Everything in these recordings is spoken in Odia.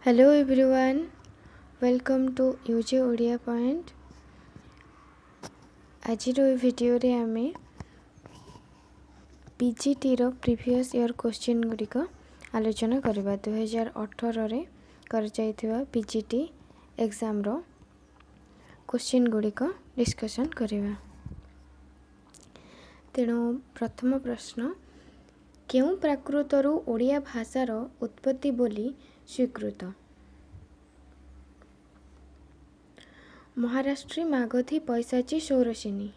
Hello everyone, welcome to UJ Odia Point. ଆଜିର ଏ ଭିଡ଼ିଓରେ ଆମେ PGTର ପ୍ରିଭିୟସ୍ ଇୟର୍ କ୍ୱେଶ୍ଚିନ୍ ଗୁଡ଼ିକ ଆଲୋଚନା କରିବା। 2018ରେ କରାଯାଇଥିବା PGT ଏକ୍ଜାମ୍ର କ୍ୱେଶ୍ଚିନ୍ ଗୁଡ଼ିକ ଡିସ୍କସନ୍ କରିବା। ତେଣୁ ପ୍ରଥମ ପ୍ରଶ୍ନ, କେଉଁ ପ୍ରାକୃତରୁ ଓଡ଼ିଆ ଭାଷାର ଉତ୍ପତ୍ତି ବୋଲି ସ୍ୱୀକୃତ? ମହାରାଷ୍ଟ୍ରୀ ମାଗଧୀ ପୈଶାଚୀ ସୌରସେନୀ।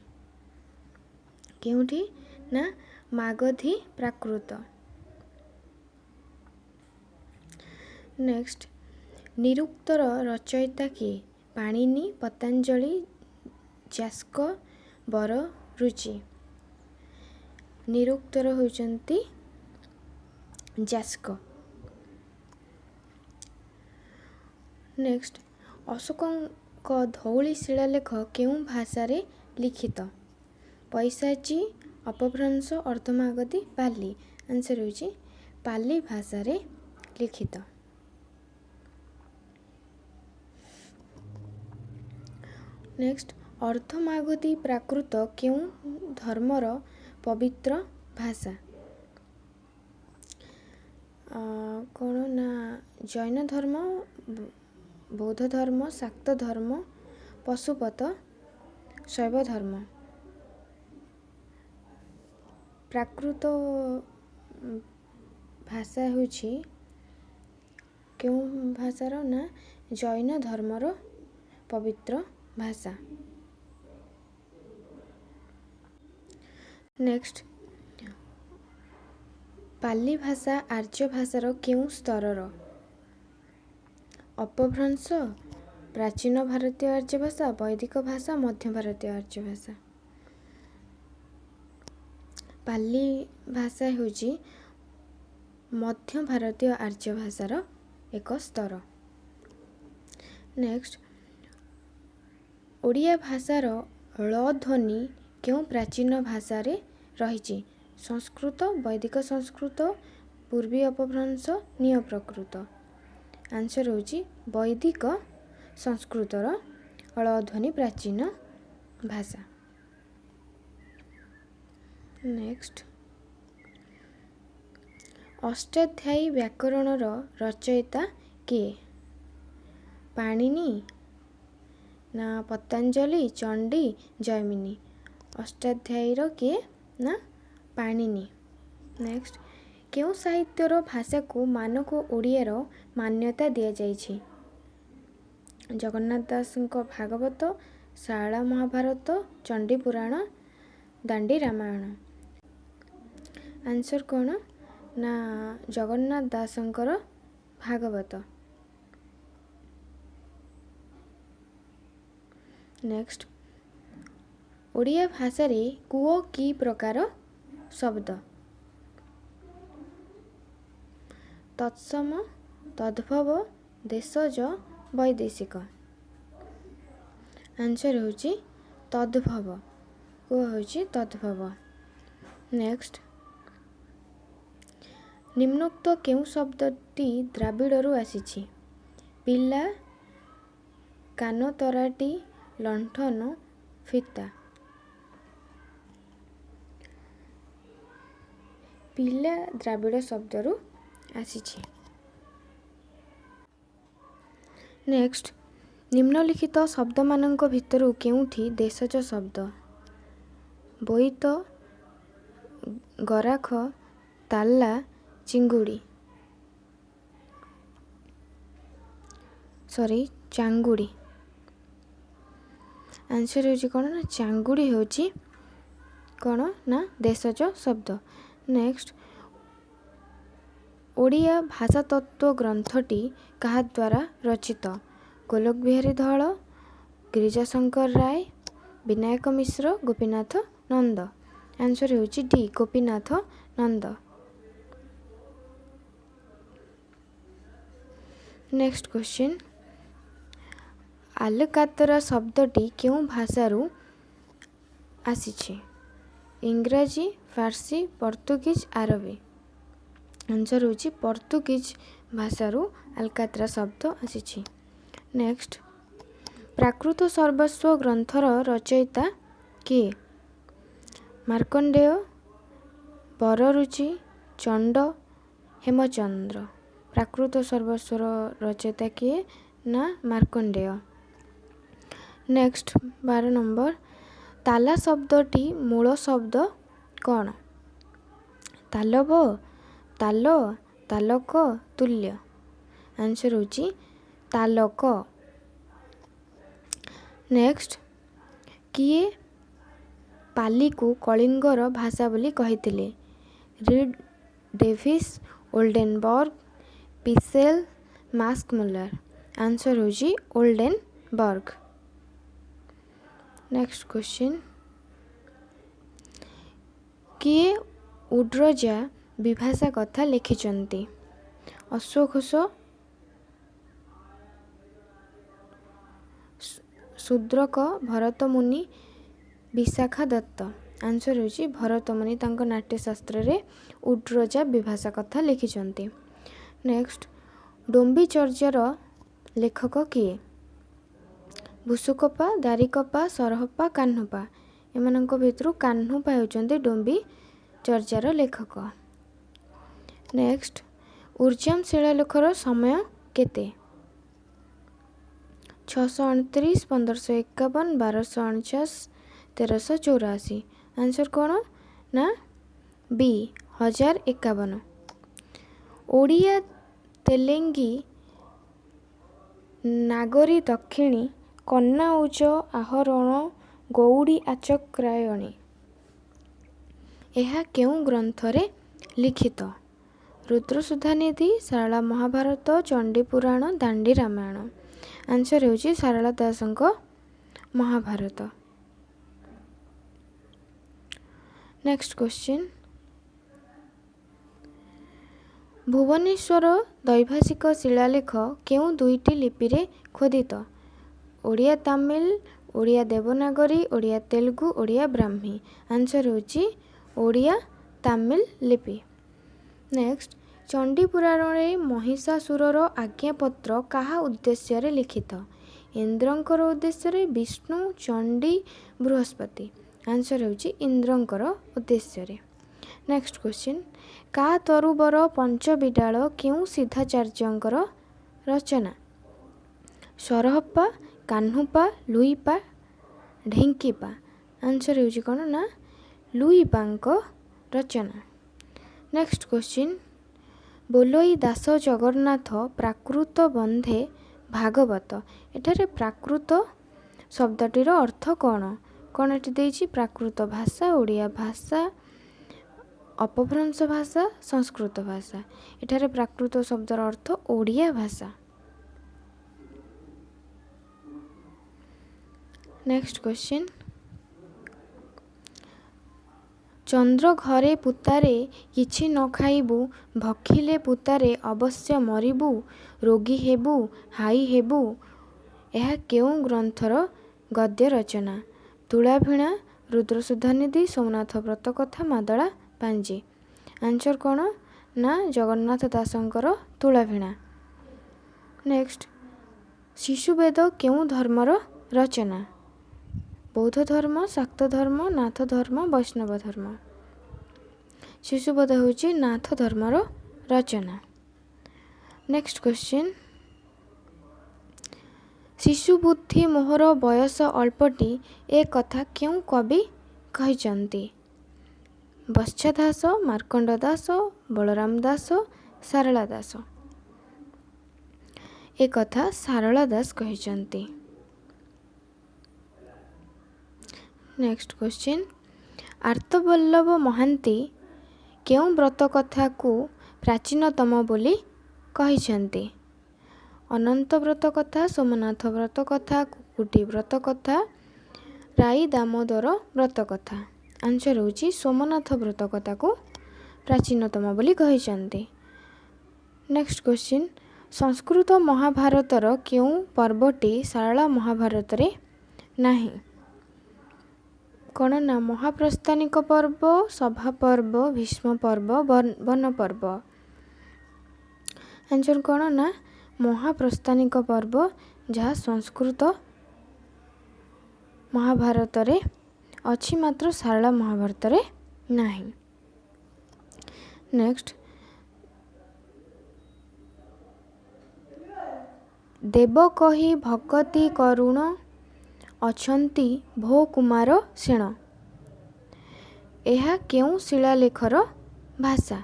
କେଉଁଠି ନା ମାଗଧୀ ପ୍ରାକୃତ। ନେକ୍ସଟ, ନିରୁକ୍ତର ରଚୟିତା କିଏ? ପାଣିନି, ପତଞ୍ଜଳି, ଯାସ୍କ, ବରରୁଚି। ନିରୁକ୍ତର ହେଉଛନ୍ତି ଯାସ୍କ। ନେକ୍ସଟ, ଅଶୋକଙ୍କ ଧଉଳି ଶିଳାଲେଖ କେଉଁ ଭାଷାରେ ଲିଖିତ? ପୈଶାଚୀ, ଅପଭ୍ରଂଶ, ଅର୍ଦ୍ଧମାଗଧୀ, ପାଲି। ଆନ୍ସର ହେଉଛି ପାଲି ଭାଷାରେ ଲିଖିତ। ନେକ୍ସଟ, ଅର୍ଦ୍ଧମାଗଧୀ ପ୍ରାକୃତ କେଉଁ ଧର୍ମର ପବିତ୍ର ଭାଷା? କ'ଣ ନା ଜୈନ ଧର୍ମ, ବୌଦ୍ଧ ଧର୍ମ, ଶାକ୍ତ ଧର୍ମ, ପଶୁପତ, ଶୈବ ଧର୍ମ। ପ୍ରାକୃତ ଭାଷା ହେଉଛି କେଉଁ ଭାଷାର? ନା ଜୈନ ଧର୍ମର ପବିତ୍ର ଭାଷା। ନେକ୍ସଟ, ପାଲି ଭାଷା ଆର୍ଯ୍ୟ ଭାଷାର କେଉଁ ସ୍ତରର? ଅପଭ୍ରଂଶ, ପ୍ରାଚୀନ ଭାରତୀୟ ଆର୍ଯ୍ୟ ଭାଷା, ବୈଦିକ ଭାଷା, ମଧ୍ୟ ଭାରତୀୟ ଆର୍ଯ୍ୟ ଭାଷା। ପାଲି ଭାଷା ହେଉଛି ମଧ୍ୟ ଭାରତୀୟ ଆର୍ଯ୍ୟ ଭାଷାର ଏକ ସ୍ତର। ନେକ୍ସଟ, ଓଡ଼ିଆ ଭାଷାର ଳ ଧ୍ୱନି କେଉଁ ପ୍ରାଚୀନ ଭାଷାରେ ରହିଛି? ସଂସ୍କୃତ, ବୈଦିକ ସଂସ୍କୃତ, ପୂର୍ବୀ ଅପଭ୍ରଂଶ, ନିୟ ପ୍ରାକୃତ। ଆନ୍ସର ହେଉଛି ବୈଦିକ ସଂସ୍କୃତର ଳ ଧ୍ୱନି ପ୍ରାଚୀନ ଭାଷା। ନେକ୍ସଟ, ଅଷ୍ଟାଧ୍ୟାୟୀ ବ୍ୟାକରଣର ରଚୟିତା କିଏ? ପାଣିନି ନା ପତଞ୍ଜଳି, ଚଣ୍ଡୀ, ଜୈମିନୀ। ଅଷ୍ଟାଧ୍ୟାୟୀର କିଏ? ନା ପାଣିନି। ନେକ୍ସଟ, କେଉଁ ସାହିତ୍ୟର ଭାଷାକୁ ମାନକ ଓଡ଼ିଆର ମାନ୍ୟତା ଦିଆଯାଇଛି? ଜଗନ୍ନାଥ ଦାସଙ୍କ ଭାଗବତ, ଶାରଳା ମହାଭାରତ, ଚଣ୍ଡୀ ପୁରାଣ, ଦାଣ୍ଡି ରାମାୟଣ। ଆନ୍ସର କ'ଣ? ନା ଜଗନ୍ନାଥ ଦାସଙ୍କର ଭାଗବତ। ନେକ୍ସଟ, ଓଡ଼ିଆ ଭାଷାରେ କୂଅ କି ପ୍ରକାର ଶବ୍ଦ? ତତ୍ସମ, ତଦ୍ଭବ, ଦେଶଜ, ବୈଦେଶିକ। ଆନ୍ସର ହେଉଛି ତଦ୍ଭବ। କୂଅ ହେଉଛି ତଦ୍ଭବ। ନେକ୍ସଟ, ନିମ୍ନୋକ୍ତ କେଉଁ ଶବ୍ଦଟି ଦ୍ରାବିଡ଼ରୁ ଆସିଛି? ପିଲା, କାନ ତରାଟି, ଲଣ୍ଠନ, ଫିତା। ପିଲା ଦ୍ରାବିଡ଼ ଶବ୍ଦରୁ ଆସିଛି। ନେକ୍ସଟ, ନିମ୍ନଲିଖିତ ଶବ୍ଦମାନଙ୍କ ଭିତରୁ କେଉଁଠି ଦେଶଜ ଶବ୍ଦ? ବୋଇତ, ଗରାଖ, ତାଲା, ଚିଙ୍ଗୁଡ଼ି। ଚାଙ୍ଗୁଡ଼ି। ଆନ୍ସର ହେଉଛି କ'ଣ? ନା ଚାଙ୍ଗୁଡ଼ି ହେଉଛି କ'ଣ? ନା ଦେଶଜ ଶବ୍ଦ। ନେକ୍ସଟ, ଓଡ଼ିଆ ଭାଷାତତ୍ତ୍ୱ ଗ୍ରନ୍ଥଟି କାହା ଦ୍ୱାରା ରଚିତ? ଗୋଲକ ବିହାରୀ ଧଳ, ଗିରିଜାଶଙ୍କର ରାୟ, ବିନାୟକ ମିଶ୍ର, ଗୋପୀନାଥ ନନ୍ଦ। ଆନ୍ସର ହେଉଛି D, Gopinath Nanda. Next question, ଆଲକାତରା ଶବ୍ଦଟି କେଉଁ ଭାଷାରୁ ଆସିଛି? ଇଂରାଜୀ, ଫାର୍ସି, ପର୍ତ୍ତୁଗୀଜ, ଆରବୀ। ଆନ୍ସର ହେଉଛି ପର୍ତ୍ତୁଗୀଜ ଭାଷାରୁ ଆଲକାତ୍ରା ଶବ୍ଦ ଆସିଛି। ନେକ୍ସଟ, ପ୍ରାକୃତ ସର୍ବସ୍ୱ ଗ୍ରନ୍ଥର ରଚୟିତା କିଏ? ମାର୍କଣ୍ଡେୟ, ବରରୁଚି, ଚଣ୍ଡ, ହେମଚନ୍ଦ୍ର। ପ୍ରାକୃତ ସର୍ବସ୍ୱର ରଚୟିତା କିଏ? ନା ମାର୍କଣ୍ଡେୟ। ନେକ୍ସଟ 12 ନମ୍ବର, ତାଲା ଶବ୍ଦଟି ମୂଳ ଶବ୍ଦ କ'ଣ? ତାଲବ, ତାଲ, ତାଲକ, ତୁଲ୍ୟ। ଆନ୍ସର ହେଉଛି ତାଲକ। ନେକ୍ସଟ, କିଏ ପାଲିକୁ କଳିଙ୍ଗର ଭାଷା ବୋଲି କହିଥିଲେ? Reid, Davis, Oldenberg, Pischel, Max Müller. Answer ହେଉଛି ଓଲ୍ଡେନବର୍ଗ। ନେକ୍ସଟ କ୍ୱେଶ୍ଚିନ୍, କିଏ ଉଡ୍ରଜା ବିଭାଷା କଥା ଲେଖିଛନ୍ତି? ଅଶ୍ୱଘୋଷ, ଶୂଦ୍ରକ, ଭରତମୁନି, ବିଶାଖା ଦତ୍ତ। ଆନ୍ସର ହେଉଛି ଭରତମୁନି ତାଙ୍କ ନାଟ୍ୟଶାସ୍ତ୍ରରେ ଉଡ୍ରଜା ବିଭାଷା କଥା ଲେଖିଛନ୍ତି। ନେକ୍ସଟ, ଡୋମ୍ବିଚର୍ଯ୍ୟାର ଲେଖକ କିଏ? ଭୁସୁକପା, ଦାରିକପା, ସରହପା, କାହ୍ନୁପା। ଏମାନଙ୍କ ଭିତରୁ କାହ୍ନୁପା ହେଉଛନ୍ତି ଡୋମ୍ବିଚର୍ଯ୍ୟାର ଲେଖକ। ନେକ୍ସଟ, ଉର୍ଜାମ ଶିଳାଲେଖର ସମୟ କେତେ? 629, 1551, 1249, 1384। ଆନ୍ସର କ'ଣ? ନା ବି 1051। ଓଡ଼ିଆ, ତେଲେଙ୍ଗୀ, ନାଗରୀ ଦକ୍ଷିଣୀ, କନ୍ନାଉଜ, ଆହରଣ, ଗୌଡ଼ୀ ଆଚକ୍ରାୟଣୀ। ଏହା କେଉଁ ଗ୍ରନ୍ଥରେ ଲିଖିତ? ରୁଦ୍ରସୁଧାନିଧି, ଶାରଳା ମହାଭାରତ, ଚଣ୍ଡୀପୁରାଣ, ଦାଣ୍ଡି ରାମାୟଣ। ଆନ୍ସର ହେଉଛି ଶାରଳା ଦାସଙ୍କ ମହାଭାରତ। ନେକ୍ସଟ କ୍ୱେଶ୍ଚିନ୍, ଭୁବନେଶ୍ୱର ଦ୍ୱୈଭାଷିକ ଶିଳାଲେଖ କେଉଁ ଦୁଇଟି ଲିପିରେ ଖୋଦିତ? ଓଡ଼ିଆ ତାମିଲ, ଓଡ଼ିଆ ଦେବନାଗରୀ, ଓଡ଼ିଆ ତେଲୁଗୁ, ଓଡ଼ିଆ ବ୍ରାହ୍ମୀ। ଆନ୍ସର ହେଉଛି ଓଡ଼ିଆ ତାମିଲ ଲିପି। ନେକ୍ସଟ, ଚଣ୍ଡୀପୁରାଣରେ ମହିଷାସୁରର ଆଜ୍ଞାପତ୍ର କାହା ଉଦ୍ଦେଶ୍ୟରେ ଲିଖିତ? ଇନ୍ଦ୍ରଙ୍କର ଉଦ୍ଦେଶ୍ୟରେ, ବିଷ୍ଣୁ, ଚଣ୍ଡୀ, ବୃହସ୍ପତି। ଆନ୍ସର ହେଉଛି ଇନ୍ଦ୍ରଙ୍କର ଉଦ୍ଦେଶ୍ୟରେ। ନେକ୍ସଟ କ୍ୱେଶ୍ଚିନ୍, କା ତରୁବର ପଞ୍ଚବିଡାଳ କେଉଁ ସିଦ୍ଧାଚାର୍ଯ୍ୟଙ୍କର ରଚନା? ସରହପା, କାହ୍ନୁପା, ଲୁଇପା, ଢେଙ୍କିପା। ଆନ୍ସର ହେଉଛି କ'ଣ? ନା ଲୁଇପାଙ୍କ ରଚନା। ନେକ୍ସଟ କ୍ୱେଶ୍ଚିନ୍, ବୋଲୋଇ ଦାସ ଜଗନ୍ନାଥ ପ୍ରାକୃତ ବନ୍ଧେ ଭାଗବତ। ଏଠାରେ ପ୍ରାକୃତ ଶବ୍ଦଟିର ଅର୍ଥ କ'ଣ? କ'ଣ ଏଠି ଦେଇଛି? ପ୍ରାକୃତ ଭାଷା, ଓଡ଼ିଆ ଭାଷା, ଅପଭ୍ରଂଶ ଭାଷା, ସଂସ୍କୃତ ଭାଷା। ଏଠାରେ ପ୍ରାକୃତ ଶବ୍ଦର ଅର୍ଥ ଓଡ଼ିଆ ଭାଷା। ନେକ୍ସଟ କ୍ୱେଶ୍ଚିନ୍, ଚନ୍ଦ୍ର ଘରେ ପୂତାରେ କିଛି ନ ଖାଇବୁ, ଭଖିଲେ ପୂତାରେ ଅବଶ୍ୟ ମରିବୁ, ରୋଗୀ ହେବୁ, ହାଇ ହେବୁ। ଏହା କେଉଁ ଗ୍ରନ୍ଥର ଗଦ୍ୟ ରଚନା? ତୁଳାଭିଣା, ରୁଦ୍ରସୁଧାନିଧି, ସୋମନାଥ ବ୍ରତକଥା, ମାଦଳା ପାଞ୍ଜି। ଆନ୍ସର କ'ଣ? ନା ଜଗନ୍ନାଥ ଦାସଙ୍କର ତୁଳାଭିଣା। ନେକ୍ସଟ, ଶିଶୁବେଦ କେଉଁ ଧର୍ମର ରଚନା? ବୌଦ୍ଧ ଧର୍ମ, ଶାକ୍ତ ଧର୍ମ, ନାଥ ଧର୍ମ, ବୈଷ୍ଣବ ଧର୍ମ। ଶିଶୁବେଦ ହେଉଛି ନାଥ ଧର୍ମର ରଚନା। ନେକ୍ସଟ କ୍ୱେଶ୍ଚିନ୍, ଶିଶୁ ବୁଦ୍ଧି ମୋହର ବୟସ ଅଳ୍ପଟି ଏ କଥା କେଉଁ କବି କହିଛନ୍ତି? ବତ୍ସା ଦାସ, ମାର୍କଣ୍ଡ ଦାସ, ବଳରାମ ଦାସ, ଶାରଳା ଦାସ। ଏ କଥା ଶାରଳା ଦାସ କହିଛନ୍ତି। ନେକ୍ସଟ କ୍ୱେଶ୍ଚିନ୍, ଆର୍ତ୍ତବଲ୍ଲଭ ମହାନ୍ତି କେଉଁ ବ୍ରତ କଥାକୁ ପ୍ରାଚୀନତମ ବୋଲି କହିଛନ୍ତି? ଅନନ୍ତ ବ୍ରତ କଥା, ସୋମନାଥ ବ୍ରତ କଥା, କୁକୁଟି ବ୍ରତ କଥା, ରାଇ ଦାମୋଦର ବ୍ରତ କଥା। ଆନ୍ସର ହେଉଛି ସୋମନାଥ ବ୍ରତ କଥାକୁ ପ୍ରାଚୀନତମ ବୋଲି କହିଛନ୍ତି। ନେକ୍ସଟ କ୍ୱେଶ୍ଚିନ୍, ସଂସ୍କୃତ ମହାଭାରତର କେଉଁ ପର୍ବଟି ଶାରଳା ମହାଭାରତରେ ନାହିଁ? କ'ଣ? ନା ମହାପ୍ରସ୍ଥାନିକ ପର୍ବ, ସଭା ପର୍ବ, ଭୀଷ୍ମ ପର୍ବ, ବନ ପର୍ବ। आंसर कौन ना महाप्रस्थानिक पर्व जहाँ संस्कृत महाभारत रे अच्छी मात्र सारला महाभारत रे नहीं। नेक्स्ट देव कही भक्ति करुण अछंती भो कुमार सेण यह केउं शिलालेखर भाषा?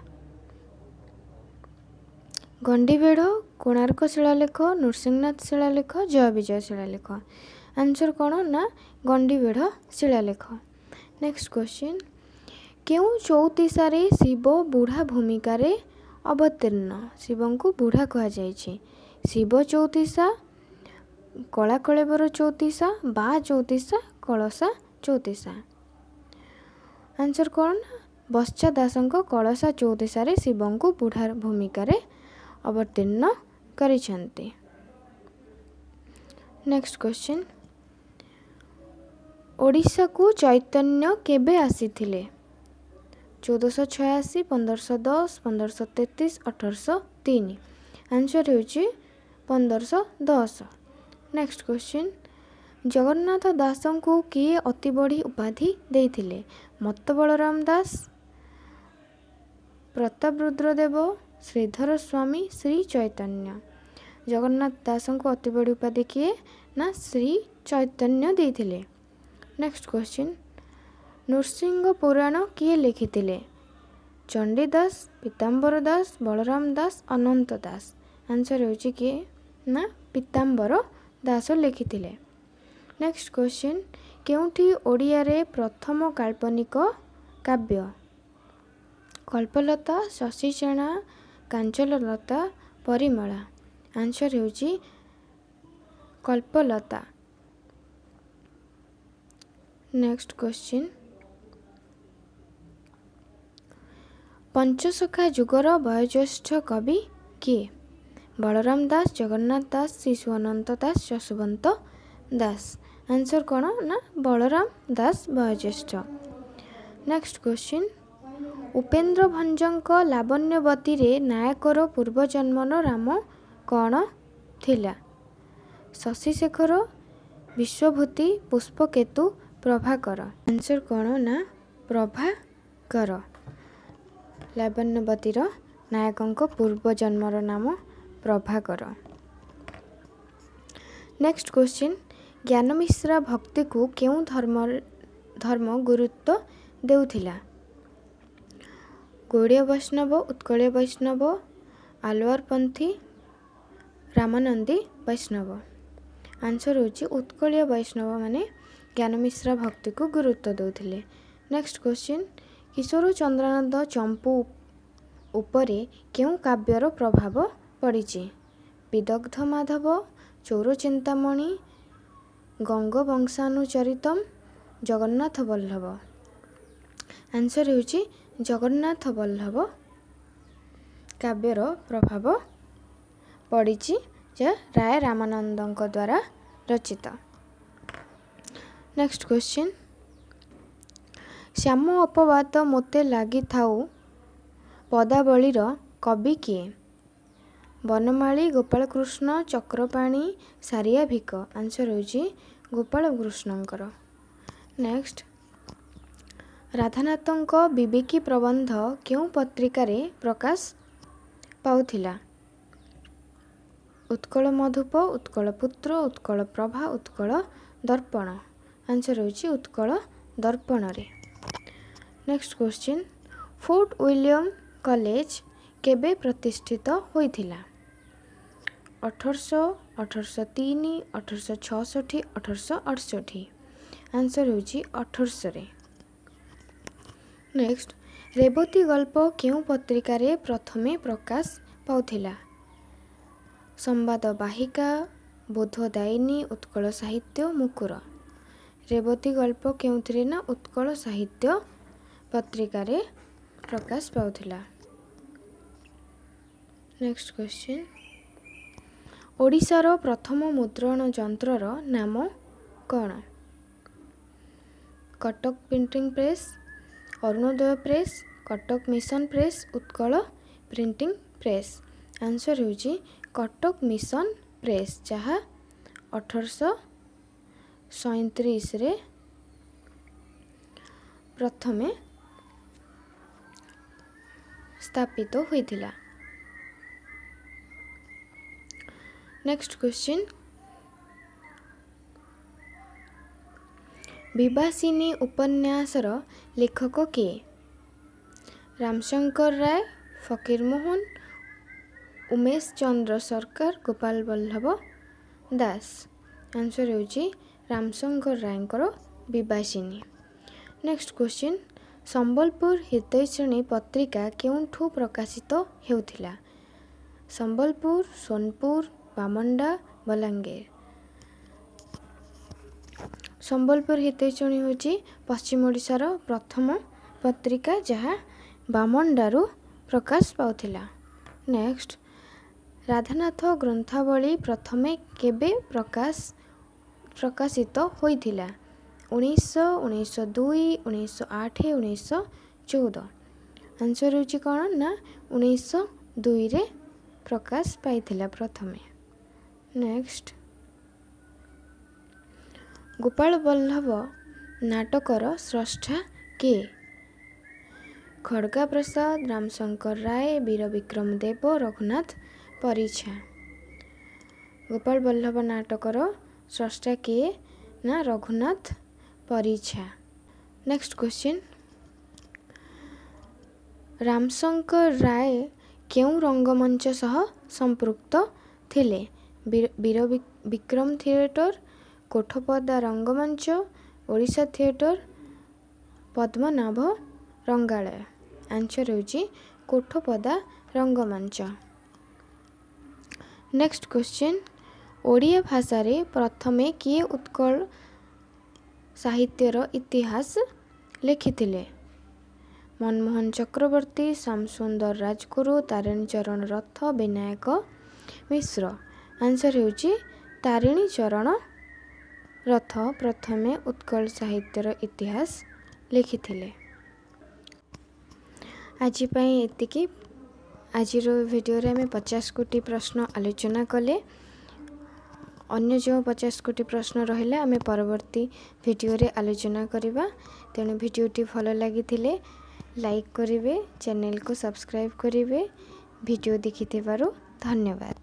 गंडीबेढ़ कोणार्क शिलालेख नृसिंहनाथ शिलालेख जय विजय शिलालेख। आंसर कौन ना गंडीबेढ़ शिलालेख। नेक्स्ट क्वेश्चन केउं चौतीसारे शिव बुढ़ा भूमिकार अवतीर्ण? शिव को बुढ़ा कह जाइछि। शिव चौतीसा कला कलेबर चौतीसा बा चौतीसा कलसा चौतीसा। आंसर कौन बच्चा दास कलसा चौतीसारे शिव को बुढ़ा भूमिकार अवतीर्ण करिसेंती। नेक्स्ट क्वेश्चन ओडिशा को चैतन्य केबे आसीथिले? 1486 1510 1533 1803। आंसर होची 1510। नेक्स्ट क्वेश्चन जगन्नाथ दास को किए अति बड़ी उपाधि देइथिले? मत्त बलराम दास प्रताप रुद्रदेव श्रीधर स्वामी श्री चैतन्य। जगन्नाथ दास को अति बड़ी उपाधि किए ना श्री चैतन्य देइथिले। नेक्स्ट क्वेश्चन नृसिंह पुराण किए लिखिथिले? चंडीदास पीताम्बर दास बलराम दास अनंत दास। आंसर होची किए ना पीताम्बर दास लिखिथिले। नेक्स्ट क्वेश्चन केउठी ओडिया रे प्रथम काल्पनिक काव्य? कल्पलता शशिचेणा कांचनलता परिमला। आंसर होची कल्पलता। नेक्स्ट क्वेश्चन पंचसखा जुगर वयोज्येष्ठ कवि किए? बलराम दास जगन्नाथ दास शिशु अनंत दास जसवंत दास। आंसर कौन ना बलराम दास वयोज्येष्ठ। नेक्स्ट क्वेश्चन उपेन्द्र भंजक लावण्यवती रे नायकर पूर्वजन्मन नाम कौन थिला? शशिशेखर विश्वभूति पुष्पकेतु प्रभाकर। आंसर कौन ना प्रभाकर। लावण्यवतीर नायकों पूर्वजन्मर नाम प्रभाकर। नेक्स्ट क्वेश्चन ज्ञानमिश्रा भक्ति को केउं धर्म गुरुत्व देउथिला? गौड़ीय वैष्णव उत्कलीय वैष्णव आलवारपंथी रामानंदी वैष्णव। आंसर होची उत्कलीय वैष्णव माने ज्ञानमिश्रा भक्ति को गुरुत्व देउथिले। नेक्स्ट क्वेश्चन किशोर चंद्रानंद चंपू उपरे केउं काव्यर प्रभाव पड़िछि? विदग्ध माधव चौर चिंतामणि गंगवंशानुचरितम जगन्नाथ वल्लभ। आंसर होची जगन्नाथ वल्लभ काव्यर प्रभाव पड़िछि जे राय रामानंदଙ୍କ द्वारा रचित। नेक्स्ट क्वेश्चन श्याम अपवाद मोते लागि थाउ पदावलीर कवि किए? बनमाली गोपालकृष्ण चक्रपाणी सारिया भिक। आंसर होची गोपालकृष्णଙ୍କର। नेक्स्ट राधानाथଙ୍କ विवेकी प्रबंध केउं पत्रिकारे प्रकाश पाउथिला? उत्कल मधुप उत्कल पुत्र उत्कल प्रभा उत्कल दर्पण। आंसर होची उत्कल दर्पण रे। Next question fort William college केबे प्रतिष्ठित होइथिला? 1800 1803 1866 1868। आंसर होची 1800 रे। नेक्स्ट रेवती गल्प केउं पत्रिकारे प्रथमे प्रकाश पाउथिला? संवाद बाहिका बोधदायिनी उत्कल साहित्य मुकुर। रेवती गल्प केउंथिरे ना उत्कल साहित्य पत्रिकारे प्रकाश पाउथिला। नेक्स्ट क्वेश्चन ओडिशार प्रथम मुद्रण यंत्रर नाम कौन? Cuttack printing press Arunoday press Cuttack mission press Utkal printing press. Answer होची कटक मिशन प्रेस जहाँ 1837 रे प्रथमे स्थापित होइथिला। नेक्स्ट क्वेश्चन, विभासिनी उपन्यासर लेखक किए? रामशंकर राय, फकीर मोहन, उमेश चंद्र सरकार, गोपाल बल्लभ दास। आंसर होची रामशंकर रायଙ୍କର विभासिनी। नेक्स्ट क्वेश्चन, संबलपुर हितैषणी पत्रिका केउठु प्रकाशित हेउथिला? संबलपुर, सोनपुर, बामंडा, बलांगीर। संबलपुर हितैषणी होची पश्चिम ओडिशार प्रथम पत्रिका जहाँ बामंडारू प्रकाश पाउथिला। नेक्स्ट, राधानाथ ग्रंथावली प्रथमे केबे प्रकाशित होइथिला? 1900, 1902, 1908, 1914। आंसर होची कौन ना 1902 रे प्रकाश पाइथिला प्रथमे। नेक्स्ट, गोपाल बल्लभ नाटकर स्रष्टा के? खड़गा प्रसाद, रामशंकर राय, वीर विक्रम देव, रघुनाथ परिछा। गोपाल बल्लभ नाटकर स्रष्टा किए ना रघुनाथ परिछा। नेक्स्ट क्वेश्चन, रामशंकर राय केउ रंगमंच सह संपृक्त थिले? वीर विक्रम थिएटर, कोठपदा रंगमंच, ओडिशा थिएटर, पद्मनाभ रंगालय। आंसर होची कोठपदा रंगमंच। नेक्स्ट क्वेश्चन, ओडिया भाषा रे प्रथमे किए उत्कल साहित्यर इतिहास लिखिथिले? मनमोहन चक्रवर्ती, श्यामसुंदर राजगुरु, तारिणी चरण रथ, विनायक मिश्र। आंसर होची तारिणी चरण रथ प्रथमे उत्कल साहित्यर इतिहास लिखिथिले। आज एतिकी। आज वीडियो रे आम 50 कोटी प्रश्न आलोचना कले। अन्य जो 50 कोटी प्रश्न रहिला आम परवर्ती वीडियो रे आलोचना करिबा। तेणु वीडियोटी भल लगी लाइक करिवे, चैनल को सब्सक्राइब करिवे। वीडियो देखिथिबारु धन्यवाद।